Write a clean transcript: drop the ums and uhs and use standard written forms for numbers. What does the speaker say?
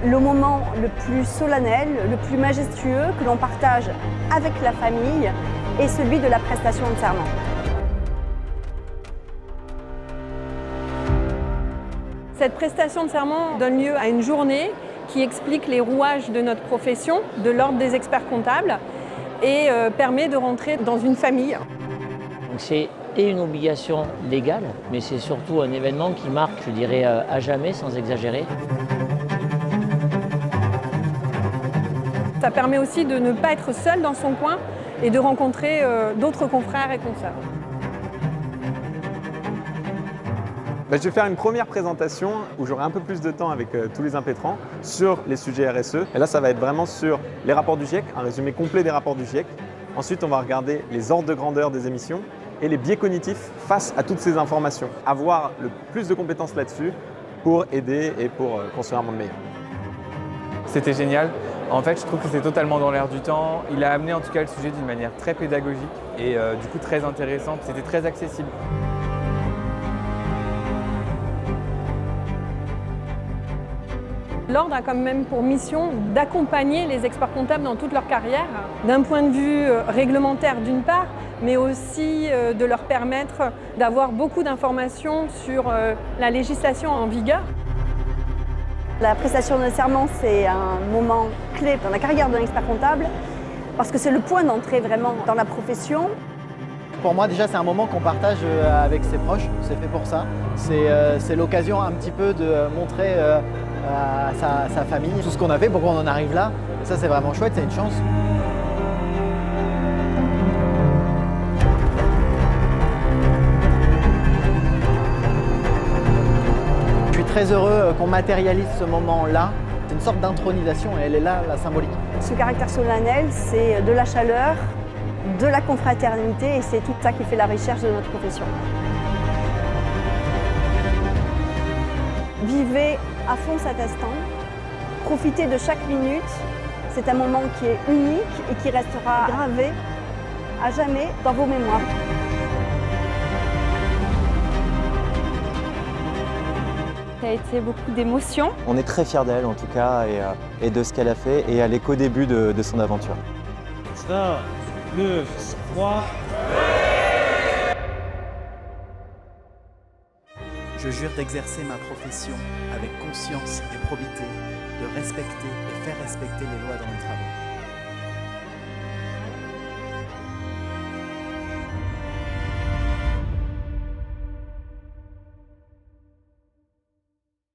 Le moment le plus solennel, le plus majestueux que l'on partage avec la famille est celui de la prestation de serment. Cette prestation de serment donne lieu à une journée qui explique les rouages de notre profession, de l'ordre des experts comptables, et permet de rentrer dans une famille. C'est une obligation légale, mais c'est surtout un événement qui marque, je dirais, à jamais, sans exagérer. Ça permet aussi de ne pas être seul dans son coin et de rencontrer d'autres confrères et consoeurs. Je vais faire une première présentation où j'aurai un peu plus de temps avec tous les impétrants sur les sujets RSE. Et là, ça va être vraiment sur les rapports du GIEC, un résumé complet des rapports du GIEC. Ensuite, on va regarder les ordres de grandeur des émissions et les biais cognitifs face à toutes ces informations. Avoir le plus de compétences là-dessus pour aider et pour construire un monde meilleur. C'était génial. En fait, je trouve que c'est totalement dans l'air du temps. Il a amené en tout cas le sujet d'une manière très pédagogique et du coup très intéressante. C'était très accessible. L'Ordre a quand même pour mission d'accompagner les experts comptables dans toute leur carrière, d'un point de vue réglementaire d'une part, mais aussi de leur permettre d'avoir beaucoup d'informations sur la législation en vigueur. La prestation de serment, c'est un moment clé dans la carrière d'un expert comptable parce que c'est le point d'entrée vraiment dans la profession. Pour moi, déjà, c'est un moment qu'on partage avec ses proches, c'est fait pour ça. C'est l'occasion un petit peu de montrer à sa famille tout ce qu'on a fait, pourquoi on en arrive là. Ça, c'est vraiment chouette, c'est une chance. Je suis très heureux qu'on matérialise ce moment-là. C'est une sorte d'intronisation et elle est là, la symbolique. Ce caractère solennel, c'est de la chaleur, de la confraternité et c'est tout ça qui fait la recherche de notre profession. Vivez à fond cet instant, profitez de chaque minute. C'est un moment qui est unique et qui restera gravé à jamais dans vos mémoires. Ça a été beaucoup d'émotions. On est très fiers d'elle en tout cas et de ce qu'elle a fait et elle est qu'au début de son aventure. 3, 2, 3. Je jure d'exercer ma profession avec conscience et probité, de respecter et faire respecter les lois dans mes travaux.